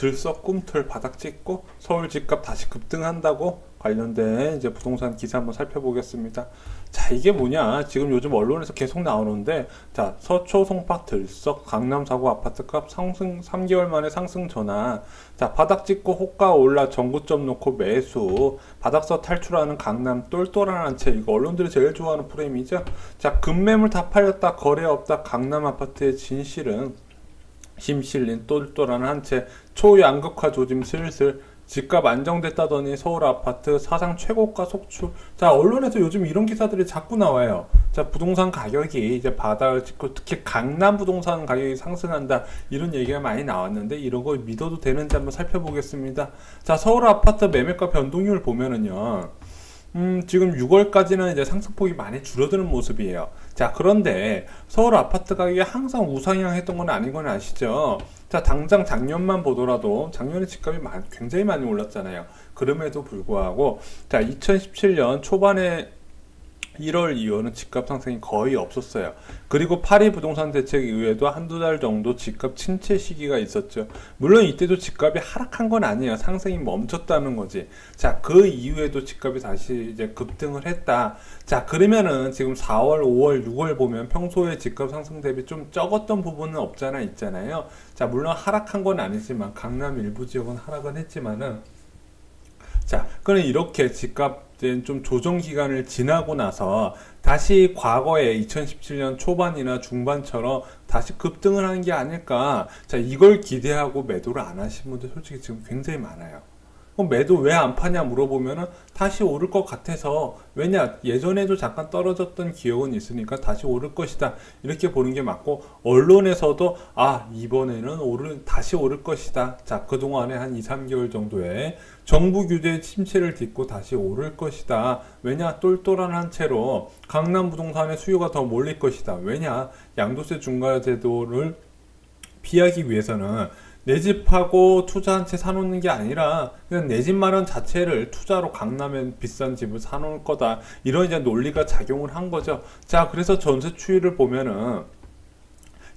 들썩 꿈틀 바닥 찍고 서울 집값 다시 급등한다고 관련된 이제 부동산 기사 한번 살펴보겠습니다. 자, 이게 뭐냐? 지금 요즘 언론에서 계속 나오는데, 자, 서초 송파 들썩 강남 4구 아파트값 상승 3개월 만에 상승 전환. 자, 바닥 찍고 호가 올라 전고점 놓고 매수. 바닥서 탈출하는 강남 똘똘한 한 채. 이거 언론들이 제일 좋아하는 프레임이죠. 자, 급매물 다 팔렸다 거래 없다 강남 아파트의 진실은 힘 실린 똘똘한 한 채. 초양극화 조짐 슬슬. 집값 안정됐다더니 서울 아파트 사상 최고가 속출. 자, 언론에서 요즘 이런 기사들이 자꾸 나와요. 자, 부동산 가격이 이제 바닥을 찍고 특히 강남 부동산 가격이 상승한다. 이런 얘기가 많이 나왔는데 이런 거 믿어도 되는지 한번 살펴보겠습니다. 자, 서울 아파트 매매가 변동률 보면은요. 지금 6월까지는 이제 상승폭이 많이 줄어드는 모습이에요. 자, 그런데 서울 아파트 가격이 항상 우상향 했던 건 아닌 건 아시죠? 자, 당장 작년만 보더라도 작년에 집값이 굉장히 많이 올랐잖아요. 그럼에도 불구하고 자, 2017년 초반에 1월, 2월은 집값 상승이 거의 없었어요. 그리고 파리 부동산 대책 이후에도 한두 달 정도 집값 침체 시기가 있었죠. 물론 이때도 집값이 하락한 건 아니에요. 상승이 멈췄다는 거지. 자, 그 이후에도 집값이 다시 이제 급등을 했다. 자, 그러면은 지금 4월, 5월, 6월 보면 평소에 집값 상승 대비 좀 적었던 부분은 없잖아 있잖아요. 자, 물론 하락한 건 아니지만 강남 일부 지역은 하락은 했지만은 자, 그럼 이렇게 집값 좀 조정 기간을 지나고 나서 다시 과거에 2017년 초반이나 중반처럼 다시 급등을 하는 게 아닐까. 자, 이걸 기대하고 매도를 안 하신 분들 솔직히 지금 굉장히 많아요. 그럼 매도 왜 안 파냐 물어보면은 다시 오를 것 같아서. 왜냐, 예전에도 잠깐 떨어졌던 기억은 있으니까 다시 오를 것이다 이렇게 보는 게 맞고, 언론에서도 이번에는 다시 오를 것이다. 자, 그동안에 한 2, 3개월 정도의 정부 규제 침체를 딛고 다시 오를 것이다. 왜냐, 똘똘한 한 채로 강남 부동산의 수요가 더 몰릴 것이다. 왜냐, 양도세 중과 제도를 피하기 위해서는 내 집하고 투자 한 채 사놓는 게 아니라 그냥 내 집 마련 자체를 투자로 강남에 비싼 집을 사놓을 거다. 이런 이제 논리가 작용을 한 거죠. 자, 그래서 전세 추이를 보면은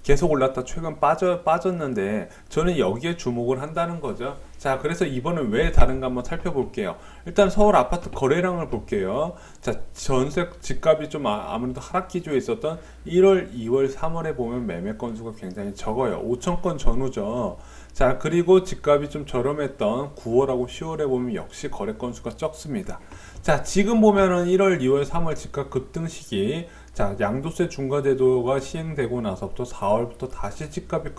계속 올랐다 최근 빠졌는데 저는 여기에 주목을 한다는 거죠. 자, 그래서 이번엔 왜 다른가 한번 살펴볼게요. 일단 서울 아파트 거래량을 볼게요. 자, 전세 집값이 좀 아무래도 하락 기조에 있었던 1월, 2월, 3월에 보면 매매 건수가 굉장히 적어요. 5천 건 전후죠. 자, 그리고 집값이 좀 저렴했던 9월하고 10월에 보면 역시 거래 건수가 적습니다. 자, 지금 보면은 1월, 2월, 3월 집값 급등 시기. 자, 양도세 중과제도가 시행되고 나서부터 4월부터 다시 집값이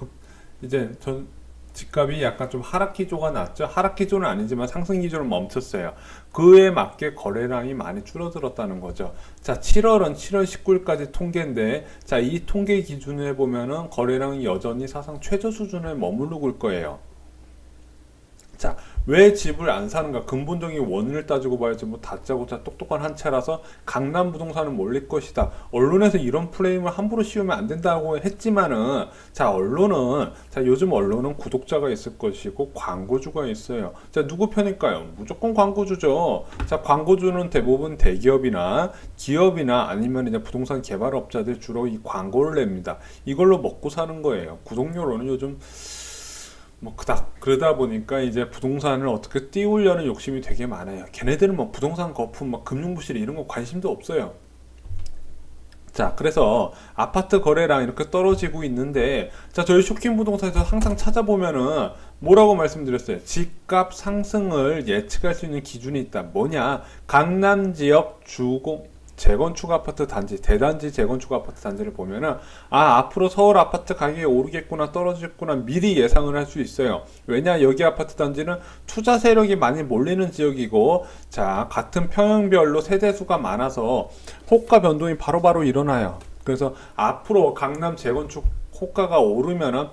약간 좀 하락 기조가 났죠. 하락 기조는 아니지만 상승 기조는 멈췄어요. 그에 맞게 거래량이 많이 줄어들었다는 거죠. 자, 7월은 7월 19일까지 통계인데, 자, 이 통계 기준에 보면은 거래량이 여전히 사상 최저 수준에 머무르고 있을 거예요. 자, 왜 집을 안 사는가? 근본적인 원인을 따지고 봐야지 뭐 다짜고짜 똑똑한 한 채라서 강남 부동산은 몰릴 것이다. 언론에서 이런 프레임을 함부로 씌우면 안 된다고 했지만은, 자, 요즘 언론은 구독자가 있을 것이고 광고주가 있어요. 자, 누구 편일까요? 무조건 광고주죠. 자, 광고주는 대부분 대기업이나 기업이나 아니면 이제 부동산 개발업자들 주로 이 광고를 냅니다. 이걸로 먹고 사는 거예요. 구독료로는 요즘 그러다 보니까 이제 부동산을 어떻게 띄우려는 욕심이 되게 많아요. 걔네들은 뭐 부동산 거품, 금융부실 이런 거 관심도 없어요. 자, 그래서 아파트 거래량 이렇게 떨어지고 있는데, 자, 저희 쇼킹 부동산에서 항상 찾아보면은 뭐라고 말씀드렸어요? 집값 상승을 예측할 수 있는 기준이 있다. 뭐냐? 강남 지역 재건축 아파트 단지, 대단지 재건축 아파트 단지를 보면은 앞으로 서울 아파트 가격이 오르겠구나 떨어지겠구나 미리 예상을 할 수 있어요. 왜냐, 여기 아파트 단지는 투자 세력이 많이 몰리는 지역이고, 자, 같은 평형별로 세대수가 많아서 호가 변동이 바로바로 일어나요. 그래서 앞으로 강남 재건축 호가가 오르면은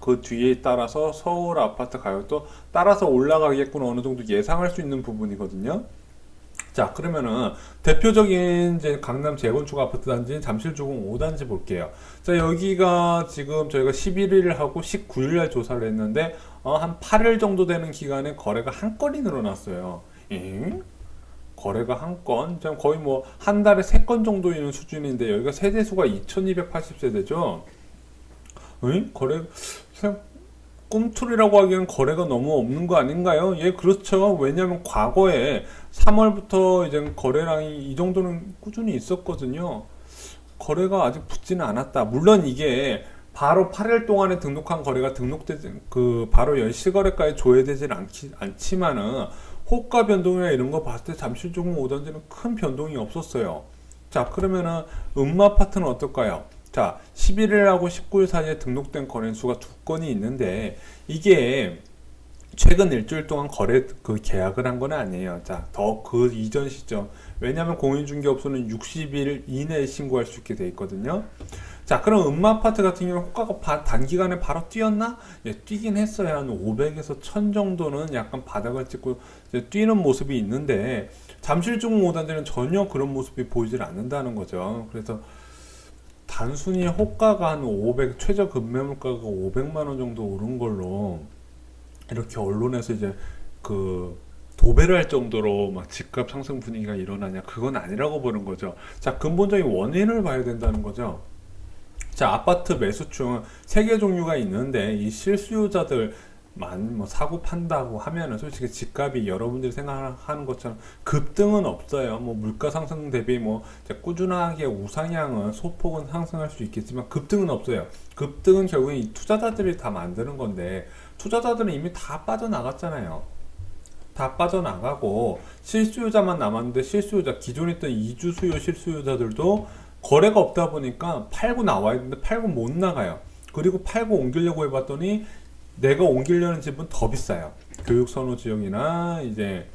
그 뒤에 따라서 서울 아파트 가격도 따라서 올라가겠구나 어느 정도 예상할 수 있는 부분이거든요. 자, 그러면은 대표적인 이제 강남 재건축 아파트 단지인 잠실주공 5단지 볼게요. 자, 여기가 지금 저희가 11일하고 19일날 조사를 했는데 한 8일 정도 되는 기간에 거래가 한 건이 늘어났어요. 거래가 한 건, 거의 뭐 한 달에 3건 정도 있는 수준인데 여기가 세대수가 2280세대죠. 꿈틀이라고 하기에는 거래가 너무 없는 거 아닌가요? 예, 그렇죠. 왜냐하면 과거에 3월부터 이제 거래량이 이 정도는 꾸준히 있었거든요. 거래가 아직 붙지는 않았다. 물론 이게 바로 8일 동안에 등록한 거래가 등록되지, 바로 열시거래가에 조회되진 않지만은, 호가 변동이나 이런 거 봤을 때 잠실조금 5단지는 큰 변동이 없었어요. 자, 그러면은, 음마아파트는 어떨까요? 자, 11일하고 19일 사이에 등록된 거래수가 2건이 있는데, 이게 최근 일주일 동안 계약을 한 건 아니에요. 자, 더 그 이전 시점. 왜냐하면 공인중개업소는 60일 이내에 신고할 수 있게 돼 있거든요. 자, 그럼 음마아파트 같은 경우는 호가가 단기간에 바로 뛰었나? 예, 뛰긴 했어요. 한 500에서 1000 정도는 약간 바닥을 찍고 이제 뛰는 모습이 있는데, 잠실중 5단지는 전혀 그런 모습이 보이질 않는다는 거죠. 그래서 단순히 호가가 한 500, 최저 급매물가가 500만 원 정도 오른 걸로 이렇게 언론에서 이제 도배를 할 정도로 막 집값 상승 분위기가 일어나냐, 그건 아니라고 보는 거죠. 자, 근본적인 원인을 봐야 된다는 거죠. 자, 아파트 매수층 3개 종류가 있는데, 이 실수요자들만 뭐 사고 판다고 하면은 솔직히 집값이 여러분들이 생각하는 것처럼 급등은 없어요. 뭐 물가 상승 대비 뭐 꾸준하게 우상향은 소폭은 상승할 수 있겠지만 급등은 없어요. 급등은 결국엔 이 투자자들이 다 만드는 건데, 투자자들은 이미 다 빠져나갔잖아요. 다 빠져나가고 실수요자만 남았는데, 실수요자 기존에 있던 이주 수요 실수요자들도 거래가 없다 보니까 팔고 나와야 되는데 팔고 못 나가요. 그리고 팔고 옮기려고 해봤더니 내가 옮기려는 집은 더 비싸요. 교육선호 지역이나 이제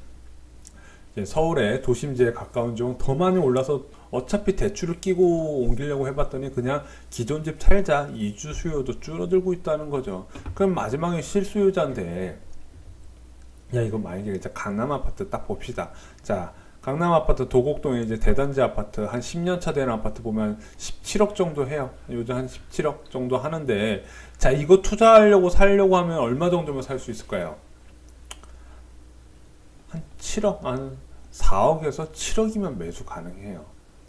서울의 도심지에 가까운 지역은 더 많이 올라서 어차피 대출을 끼고 옮기려고 해봤더니 그냥 기존 집 살자, 이주 수요도 줄어들고 있다는 거죠. 그럼 마지막에 실수요자인데, 야, 이거 만약에 이제 강남 아파트 딱 봅시다. 자, 강남 아파트 도곡동에 이제 대단지 아파트 한 10년 차 되는 아파트 보면 17억 정도 해요. 요즘 한 17억 정도 하는데, 자, 이거 투자하려고 살려고 하면 얼마 정도면 살 수 있을까요? 한 7억, 한 4억에서 7억이면 매수 가능해요.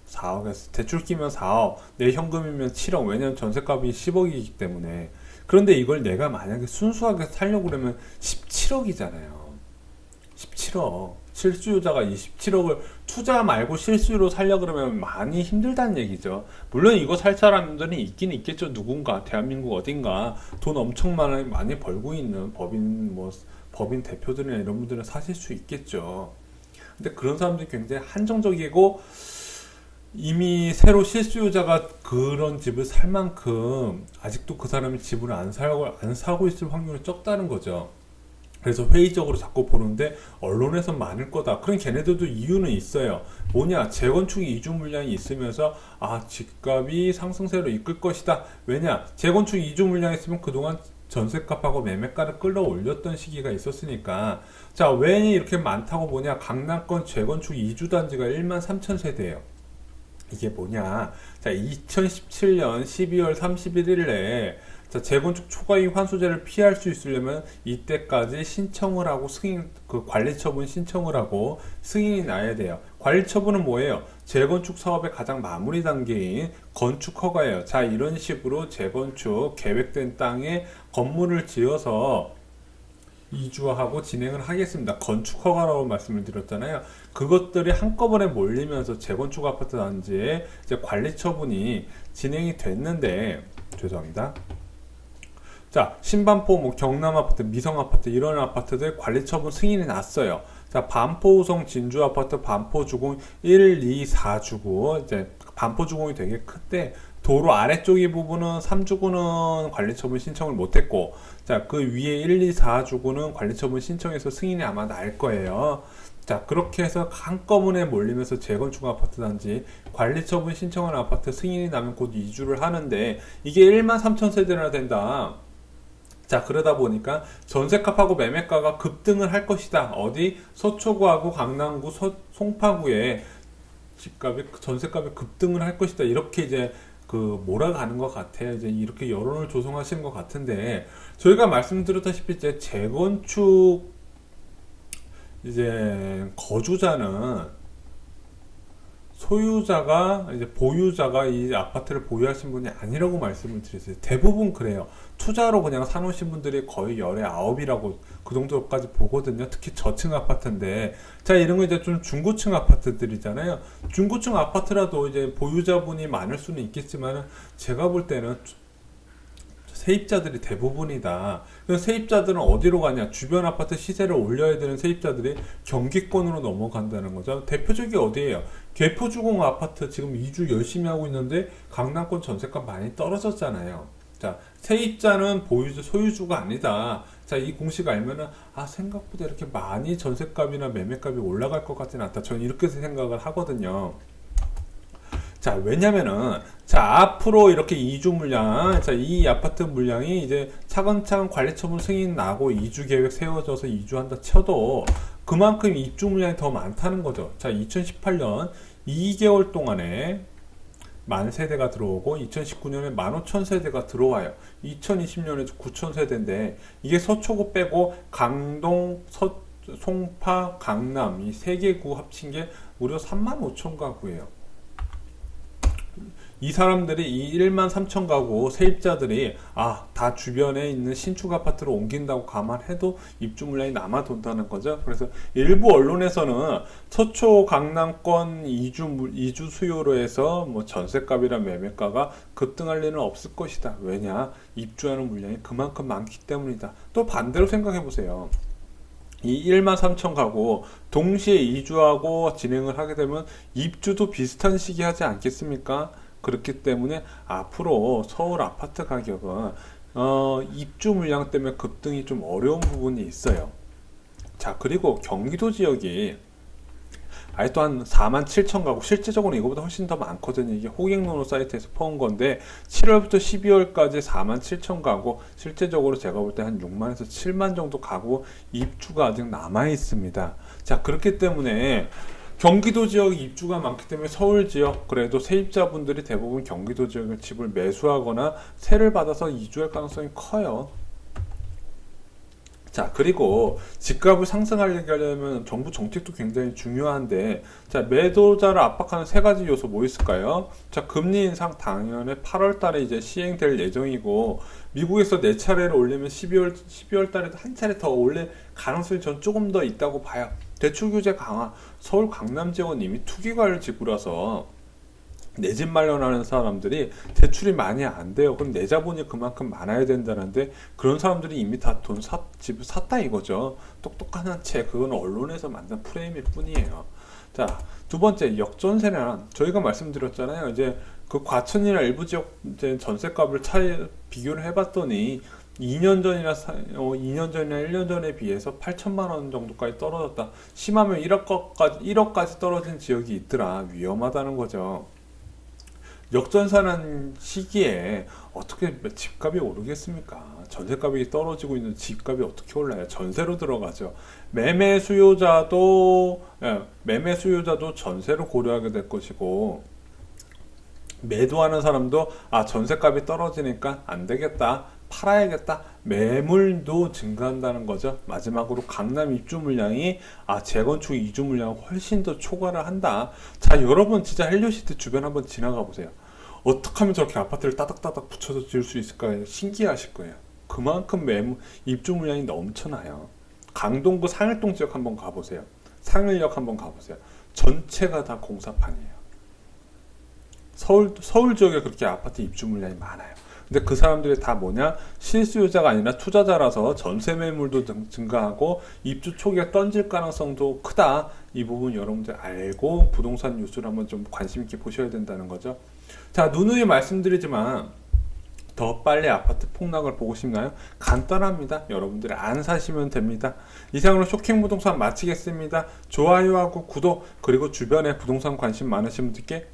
4억에서 대출 끼면 4억, 내 현금이면 7억. 왜냐면 전세값이 10억이기 때문에. 그런데 이걸 내가 만약에 순수하게 살려고 그러면 17억이잖아요. 17억. 실수요자가 이 17억을 투자 말고 실수로 살려 그러면 많이 힘들다는 얘기죠. 물론 이거 살 사람들은 있긴 있겠죠. 누군가 대한민국 어딘가 돈 엄청 많이 벌고 있는 법인 대표들이나 이런 분들은 사실 수 있겠죠. 근데 그런 사람들이 굉장히 한정적이고, 이미 새로 실수요자가 그런 집을 살 만큼 아직도 그 사람이 집을 안 사고 있을 확률이 적다는 거죠. 그래서 회의적으로 자꾸 보는데 언론에서 많을 거다. 그럼 걔네들도 이유는 있어요. 뭐냐, 재건축 이주 물량이 있으면서 집값이 상승세로 이끌 것이다. 왜냐, 재건축 이주 물량이 있으면 그동안 전세값하고 매매가를 끌어올렸던 시기가 있었으니까. 자, 왜 이렇게 많다고 보냐, 강남권 재건축 이주 단지가 13,000세대예요. 이게 뭐냐, 자, 2017년 12월 31일에 자, 재건축 초과이익 환수제를 피할 수 있으려면 이때까지 신청을 하고 관리처분 신청을 하고 승인이 나야 돼요. 관리처분은 뭐예요? 재건축 사업의 가장 마무리 단계인 건축 허가예요. 자, 이런 식으로 재건축 계획된 땅에 건물을 지어서 이주하고 진행을 하겠습니다. 건축 허가라고 말씀을 드렸잖아요. 그것들이 한꺼번에 몰리면서 재건축 아파트 단지에 이제 관리 처분이 진행이 됐는데, 죄송합니다. 자, 신반포, 경남 아파트, 미성 아파트, 이런 아파트들 관리 처분 승인이 났어요. 자, 반포우성 진주 아파트, 반포 주공 1, 2, 4주고, 이제 반포 주공이 되게 큰데, 도로 아래쪽의 부분은 3주구는 관리처분 신청을 못했고, 자, 그 위에 1, 2, 4주구는 관리처분 신청해서 승인이 아마 날 거예요. 자, 그렇게 해서 한꺼번에 몰리면서 재건축 아파트 단지 관리처분 신청한 아파트 승인이 나면 곧 이주를 하는데, 이게 13,000세대나 된다. 자, 그러다 보니까 전세값하고 매매가가 급등을 할 것이다. 어디? 서초구하고 강남구, 송파구에 전세값이 급등을 할 것이다. 이렇게 이제 몰아가는 것 같아요. 이제 이렇게 여론을 조성하시는 것 같은데, 저희가 말씀드렸다시피 이제 재건축 이제 거주자는 소유자가 이제 보유자가 이 아파트를 보유하신 분이 아니라고 말씀을 드렸어요. 대부분 그래요. 투자로 그냥 사놓으신 분들이 거의 열의 아홉이라고 그 정도까지 보거든요. 특히 저층 아파트인데, 자, 이런 거 이제 좀 중고층 아파트들이잖아요. 중고층 아파트라도 이제 보유자분이 많을 수는 있겠지만 제가 볼 때는 세입자들이 대부분이다. 그래서 세입자들은 어디로 가냐? 주변 아파트 시세를 올려야 되는 세입자들이 경기권으로 넘어간다는 거죠. 대표적이 어디예요? 계포주공 아파트 지금 이주 열심히 하고 있는데 강남권 전세가 많이 떨어졌잖아요. 자, 세입자는 보유주, 소유주가 아니다. 자, 이 공식 알면은, 아, 생각보다 이렇게 많이 전세값이나 매매값이 올라갈 것 같지는 않다. 저는 이렇게 생각을 하거든요. 자, 왜냐면은, 자, 앞으로 이렇게 이주 물량, 자, 이 아파트 물량이 이제 차근차근 관리처분 승인 나고 이주 계획 세워져서 이주한다 쳐도 그만큼 입주 물량이 더 많다는 거죠. 자, 2018년 2개월 동안에 10,000세대가 들어오고 2019년에 15,000세대가 들어와요. 2020년에 9,000세대인데 이게 서초구 빼고 강동, 송파, 강남 이 세 개 구 합친 게 무려 35,000가구예요. 이 사람들이 이 13,000가구 세입자들이 다 주변에 있는 신축 아파트로 옮긴다고 감안해도 입주 물량이 남아 돈다는 거죠. 그래서 일부 언론에서는 서초 강남권 이주 수요로 해서 뭐 전세값이나 매매가가 급등할 리는 없을 것이다. 왜냐? 입주하는 물량이 그만큼 많기 때문이다. 또 반대로 생각해 보세요. 이 13,000가구 동시에 이주하고 진행을 하게 되면 입주도 비슷한 시기 하지 않겠습니까? 그렇기 때문에 앞으로 서울 아파트 가격은 입주 물량 때문에 급등이 좀 어려운 부분이 있어요. 자, 그리고 경기도 지역이 아직도 한 47,000가구, 실제적으로 이거보다 훨씬 더 많거든요. 이게 호갱노노 사이트에서 퍼온 건데 7월부터 12월까지 47,000가구, 실제적으로 제가 볼 때 한 6만에서 7만 정도 가구 입주가 아직 남아 있습니다. 자, 그렇기 때문에 경기도 지역 입주가 많기 때문에 서울 지역, 그래도 세입자분들이 대부분 경기도 지역의 집을 매수하거나 세를 받아서 이주할 가능성이 커요. 자, 그리고 집값을 상승하려게 하려면 정부 정책도 굉장히 중요한데, 자, 매도자를 압박하는 세 가지 요소 뭐 있을까요? 자, 금리 인상 당연히 8월 달에 이제 시행될 예정이고, 미국에서 4차례를 올리면 12월 달에도 한 차례 더 올릴 가능성이 전 조금 더 있다고 봐요. 대출 규제 강화, 서울 강남 지역은 이미 투기과열 지구라서 내 집 마련하는 사람들이 대출이 많이 안 돼요. 그럼 내 자본이 그만큼 많아야 된다는데 그런 사람들이 이미 다 집을 샀다 이거죠. 똑똑한 채 그건 언론에서 만든 프레임일 뿐이에요. 자, 두 번째 역전세는 저희가 말씀드렸잖아요. 이제 그 과천이나 일부 지역 이제 전세값을 비교를 해봤더니 2년 전이나 1년 전에 비해서 8천만 원 정도까지 떨어졌다. 심하면 1억까지 떨어진 지역이 있더라. 위험하다는 거죠. 역전사는 시기에 어떻게 집값이 오르겠습니까? 전세값이 떨어지고 있는 집값이 어떻게 올라요? 전세로 들어가죠. 매매 수요자도 전세로 고려하게 될 것이고, 매도하는 사람도 전세값이 떨어지니까 안 되겠다, 팔아야겠다, 매물도 증가한다는 거죠. 마지막으로 강남 입주 물량이 재건축 이주 물량 훨씬 더 초과를 한다. 자, 여러분 진짜 헬리오시티 주변 한번 지나가 보세요. 어떻게 하면 저렇게 아파트를 따닥따닥 붙여서 지을 수 있을까요? 신기하실 거예요. 그만큼 입주 물량이 넘쳐나요. 강동구 상일동 지역 한번 가보세요. 상일역 한번 가보세요. 전체가 다 공사판이에요. 서울 지역에 그렇게 아파트 입주 물량이 많아요. 근데 그 사람들이 다 뭐냐? 실수요자가 아니라 투자자라서 전세 매물도 증가하고 입주 초기에 던질 가능성도 크다. 이 부분 여러분들 알고 부동산 뉴스를 한번 좀 관심 있게 보셔야 된다는 거죠. 자, 누누이 말씀드리지만 더 빨리 아파트 폭락을 보고 싶나요? 간단합니다. 여러분들이 안 사시면 됩니다. 이상으로 쇼킹 부동산 마치겠습니다. 좋아요하고 구독, 그리고 주변에 부동산 관심 많으신 분들께